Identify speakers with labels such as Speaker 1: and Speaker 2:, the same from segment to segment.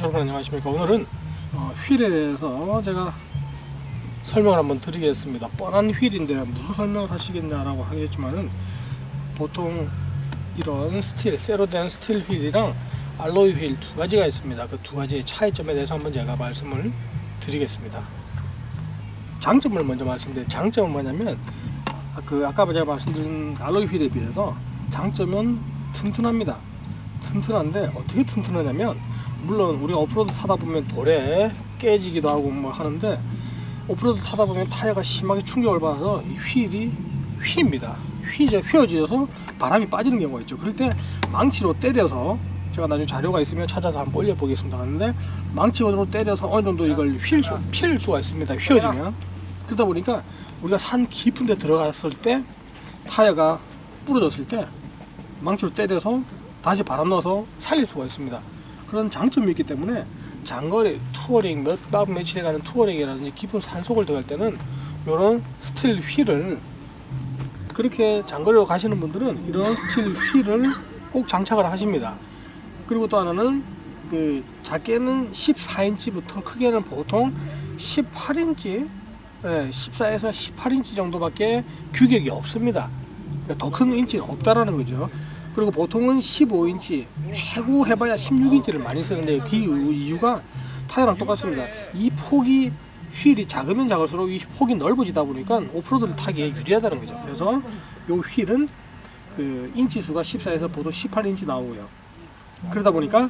Speaker 1: 여러분 안녕하십니까. 오늘은 휠에 대해서 제가 설명을 한번 드리겠습니다. 뻔한 휠인데 무슨 설명을 하시겠냐라고 하겠지만은, 보통 이런 스틸, 쇠로 된 스틸 휠이랑 알로이 휠 두 가지가 있습니다. 그 두 가지의 차이점에 대해서 한번 제가 말씀을 드리겠습니다. 장점을 먼저 말씀드려요. 장점은 뭐냐면, 아까 제가 말씀드린 알로이 휠에 비해서 장점은 튼튼합니다. 튼튼한데 어떻게 튼튼하냐면, 물론 우리가 오프로드 타다 보면 돌에 깨지기도 하고 뭐 하는데, 오프로드 타다 보면 타이어가 심하게 충격을 받아서 이 휠이 휘입니다. 휘어져서 바람이 빠지는 경우가 있죠. 그럴 때 망치로 때려서, 제가 나중에 자료가 있으면 찾아서 한번 올려보겠습니다 하는데, 망치로 때려서 어느 정도 이걸 필 수가 있습니다. 휘어지면. 그러다 보니까 우리가 산 깊은 데 들어갔을 때 타이어가 부러졌을 때 망치로 때려서 다시 바람 넣어서 살릴 수가 있습니다. 그런 장점이 있기 때문에 장거리 투어링, 몇 박 며칠에 가는 투어링이라든지 깊은 산속을 들어갈 때는 이런 스틸 휠을, 그렇게 장거리로 가시는 분들은 이런 스틸 휠을 꼭 장착을 하십니다. 그리고 또 하나는, 작게는 14인치부터 크게는 보통 18인치, 14에서 18인치 정도밖에 규격이 없습니다. 더 큰 인치는 없다라는 거죠. 그리고 보통은 15인치, 최고 해봐야 16인치를 많이 쓰는데, 그 이유가 타이어랑 똑같습니다. 이 폭이, 휠이 작으면 작을수록 이 폭이 넓어지다 보니까 오프로드를 타기에 유리하다는 거죠. 그래서 이 휠은 인치 수가 14에서 보통 18인치 나오고요. 그러다 보니까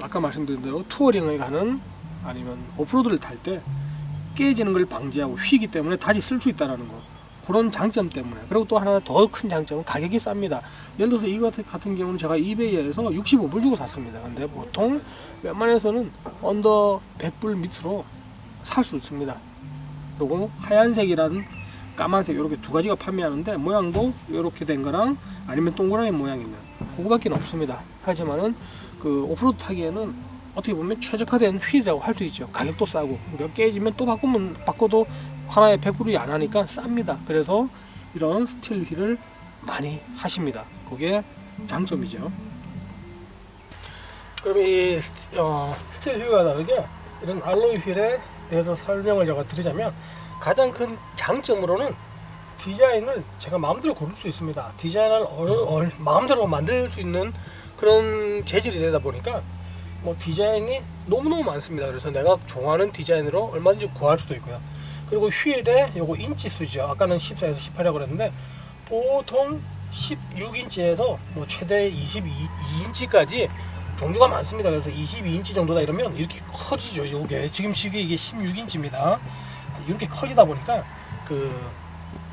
Speaker 1: 아까 말씀드린 대로 투어링을 가는, 아니면 오프로드를 탈 때 깨지는 걸 방지하고 휘기 때문에 다시 쓸 수 있다는 거, 그런 장점 때문에. 그리고 또 하나 더 큰 장점은 가격이 쌉니다. 예를 들어서 이거 같은 경우는 제가 이베이에서 65불 주고 샀습니다. 근데 보통 웬만해서는 언더 100불 밑으로 살 수 있습니다. 그리고 하얀색이랑 까만색 이렇게 두 가지가 판매하는데, 모양도 이렇게 된 거랑 아니면 동그라미 모양 있는 그거밖에 없습니다. 하지만은 오프로드 타기에는 어떻게 보면 최적화된 휠이라고 할 수 있죠. 가격도 싸고, 그러니까 깨지면 또 바꿔도 하나에 100불이 안 하니까 쌉니다. 그래서 이런 스틸 휠을 많이 하십니다. 그게 장점이죠. 그럼 이 스틸 휠과 다르게 이런 알로이 휠에 대해서 설명을 제가 드리자면, 가장 큰 장점으로는 디자인을 제가 마음대로 고를 수 있습니다. 디자인을 마음대로 만들 수 있는 그런 재질이 되다 보니까 디자인이 너무너무 많습니다. 그래서 내가 좋아하는 디자인으로 얼마든지 구할 수도 있고요. 그리고 휠에 요거 인치 수죠. 아까는 14에서 18이라고 그랬는데, 보통 16인치에서 최대 22인치까지 종류가 많습니다. 그래서 22인치 정도다 이러면 이렇게 커지죠. 요게 지금 이게 16인치입니다. 이렇게 커지다 보니까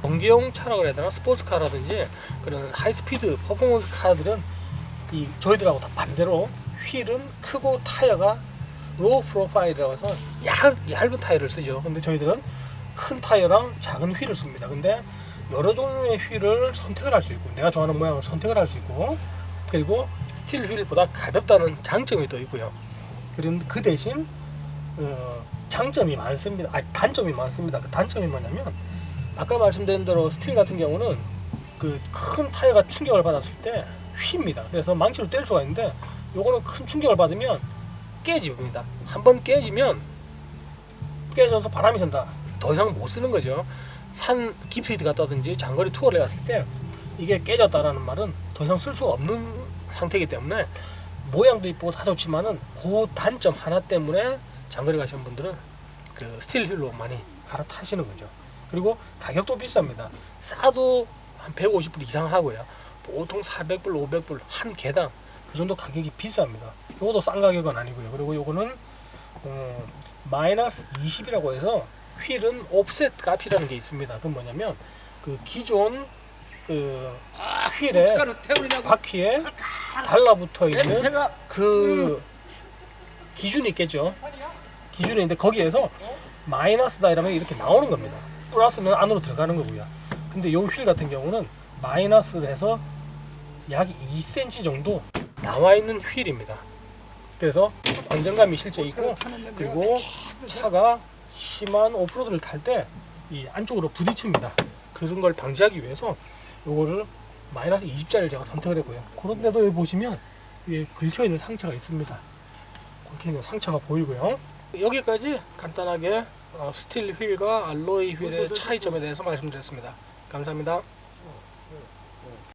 Speaker 1: 전기용 차라고 해야 되나, 스포츠카라든지 그런 하이스피드 퍼포먼스 카들은 저희들하고 다 반대로 휠은 크고 타이어가 로우 프로파일이라고 해서 얇은 타이어를 쓰죠. 근데 저희들은 큰 타이어랑 작은 휠을 씁니다. 근데 여러 종류의 휠을 선택을 할 수 있고, 내가 좋아하는 모양을 선택을 할 수 있고, 그리고 스틸 휠보다 가볍다는 장점이 또 있고요. 그리고 그 대신 단점이 많습니다. 그 단점이 뭐냐면, 아까 말씀드린 대로 스틸 같은 경우는 큰 타이어가 충격을 받았을 때 휩니다. 그래서 망치로 뗄 수가 있는데, 요거는 큰 충격을 받으면 깨집니다. 한번 깨지면 깨져서 바람이 선다. 더 이상 못 쓰는 거죠. 산 깊이 갔다든지 장거리 투어를 갔을 때 이게 깨졌다라는 말은 더 이상 쓸 수가 없는 상태이기 때문에, 모양도 이쁘고 다 좋지만은 그 단점 하나 때문에 장거리 가시는 분들은 스틸 휠로 많이 갈아타시는 거죠. 그리고 가격도 비쌉니다. 싸도 한 150불 이상 하고요. 보통 400불, 500불 한 개당 그 정도 가격이 비쌉니다. 이것도 싼 가격은 아니고요. 그리고 요거는 마이너스 20이라고 해서 휠은 옵셋 값이라는 게 있습니다. 그건 뭐냐면, 기존 휠에 바퀴에 달라붙어 있는 기준이 있겠죠. 기준이 있는데, 거기에서 마이너스다 이러면 이렇게 나오는 겁니다. 플러스는 안으로 들어가는 거고요. 근데 요 휠 같은 경우는 마이너스를 해서 약 2cm 정도 나와 있는 휠입니다. 그래서 안정감이 실제 있고, 그리고 차가 심한 오프로드를 탈 때 이 안쪽으로 부딪힙니다. 그런 걸 방지하기 위해서 요거를 마이너스 20짜리를 제가 선택을 했고요. 그런데도 여기 보시면 위에 긁혀있는 상처가 있습니다. 이렇게 상처가 보이고요. 여기까지 간단하게 스틸 휠과 알로이 휠의 차이점에 대해서 말씀드렸습니다. 감사합니다.